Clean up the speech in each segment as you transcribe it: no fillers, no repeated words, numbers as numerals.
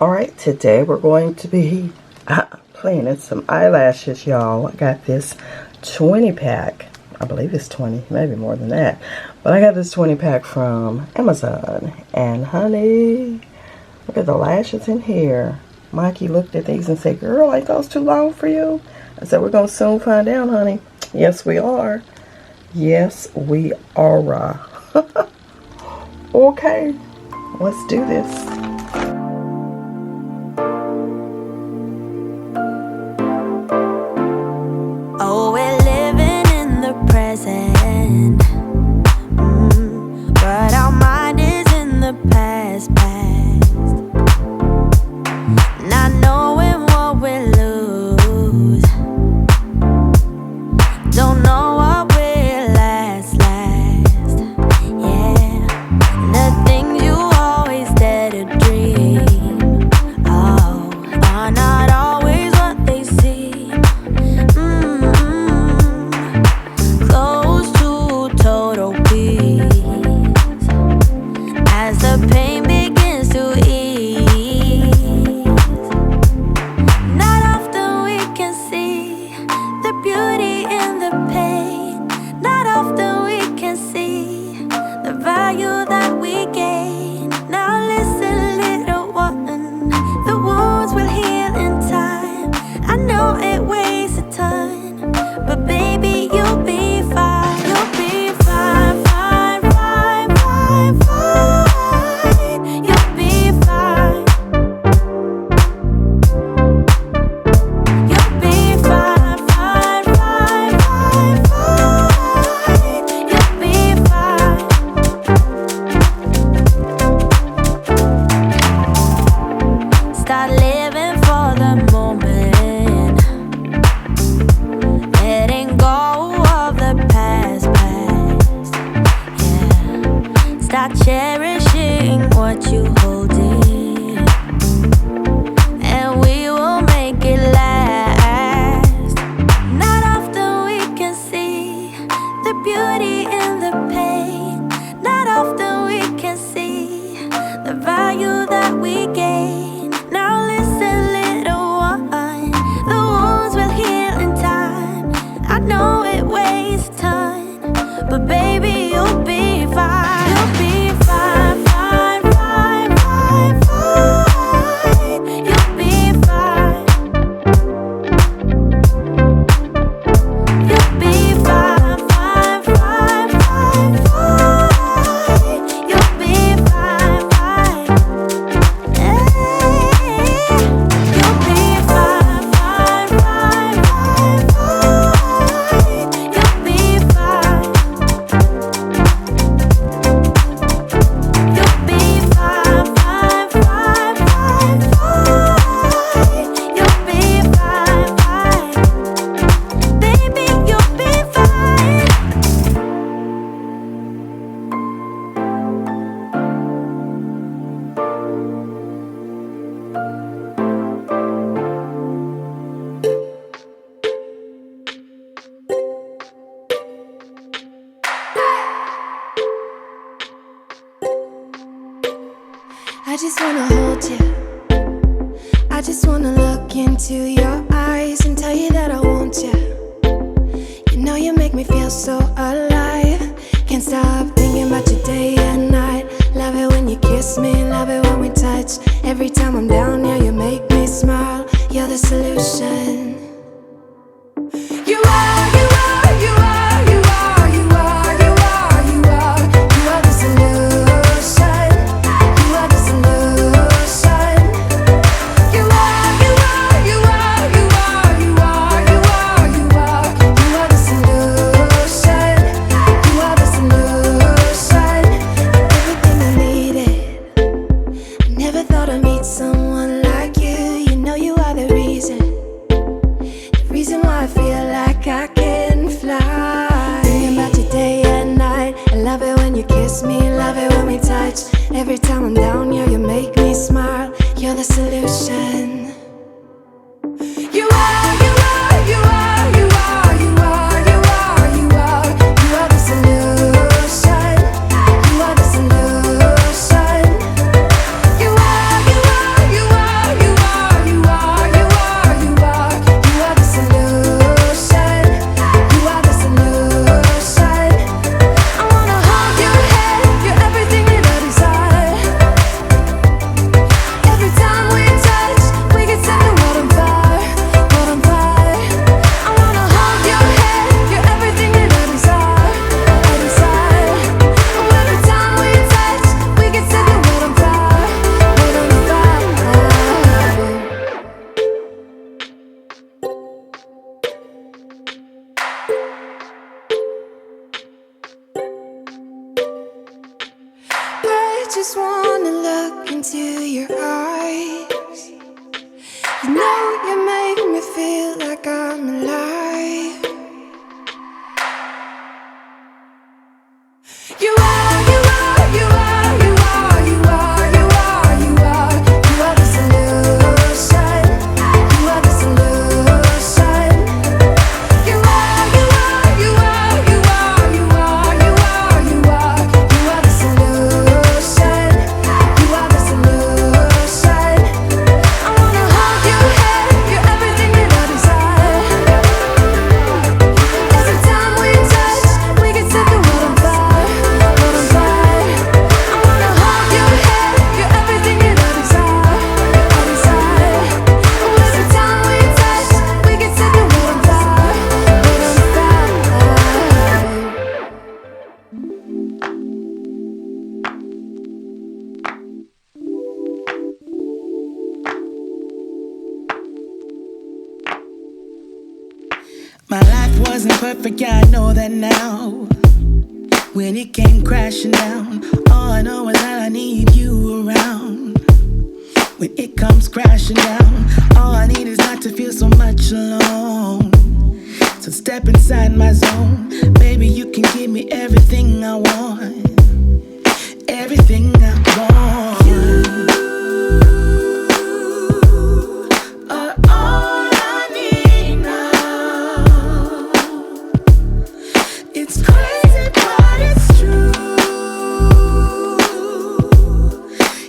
Alright, today we're going to be cleaning some eyelashes, y'all. I got this 20 pack. I believe it's 20, maybe more than that. But I got this 20 pack from Amazon. And honey, look at the lashes in here. Mikey looked at these and said, girl, ain't those too long for you? I said, we're going to soon find out, honey. Yes, we are. Yes, we are. Okay, let's do this. Oh, we're living in the present, but our mind is in the past. Not knowing what we lose, don't know what will last. Yeah, the things you always dare to dream, oh, are not always what they seem. Close to total peace as the pain begins to ease. Not often we can see the beauty in the pain. Not often we can see the value that we gain. Now listen, little one, the wounds will heal in time. I know it weighs a ton, but baby, you'll be fine. You'll be fine, fine, fine, fine, fine. You'll be fine. You'll be fine, fine, fine, fine, fine. You'll be fine. Start living for the moment, letting go of the past. Yeah, start cherishing what you hold dear, and we will make it last. Not often we can see the beauty in the pain. Not often we can see the value that we gain. Now listen, little one, the wounds will heal in time. I know it weighs a ton, but baby, you'll be fine. You'll be fine, fine, fine, fine, fine. You'll be fine. You'll be fine, fine, fine, fine, fine. You'll be fine, fine. You'll be fine, fine, fine, fine, fine. You'll be fine. You'll be fine, fine, fine, fine, fine. You'll be fine, fine. Baby, you'll be fine. I just wanna hold you. I just wanna look into your eyes and tell you that I want you. You know you make me feel so alive. Can't stop thinking about you day and night. Love it when you kiss me, love it when we touch. Every time I'm down, yeah, you make me smile. You're the solution. You are, you are, you are, you are, you are, you are, you are. You are the solution. You are the solution. You are, you are, you are, you are, you are, you are, you are. You are the solution. You are the solution. Everything I needed. I never thought I'd meet someone like you. You know you are the reason. feel like I'm alive. You are, you are, you are, you are, you are, you are, you are, you are the solution. You are the solution. You are, you are, you are, you are, you are, you are, you are, you are the solution. You are the solution. I wanna hold your hand, you're everything that I desire. Every time we touch, we can set the world on fire, world on fire. I wanna hold your hand, you're everything that I desire, I desire. Oh, every time we touch, we can set the world on fire, world on fire. My life wasn't perfect, yeah, I know that now. When it came crashing down, all I know is that I need you around. When it comes crashing down, all I need is not to feel so much alone. So step inside my zone, baby, you can give me everything I want. Everything I want. You are all I need now. It's crazy, but it's true.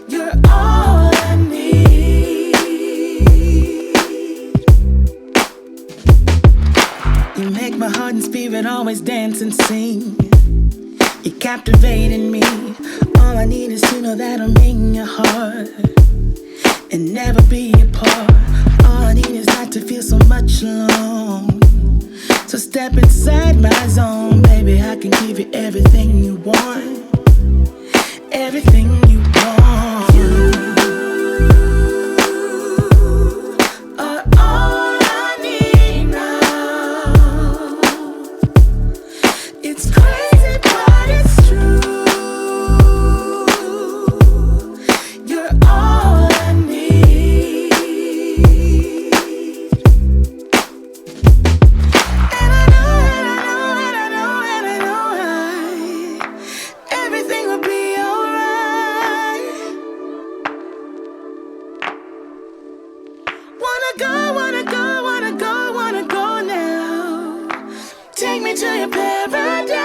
You're all I need. You make my heart and spirit always dance and sing. You're captivating me. All I need is to know that I'm in your heart and never be apart. All I need is not to feel so much alone. So step inside my zone, baby, I can give you everything you want. Everything you want. You are all I need now. It's crazy, but it's true. You're all I need. And I know, and I know, and I know, and I know everything will be alright. Wanna go, wanna go, wanna go, wanna go now. Take me to your paradise.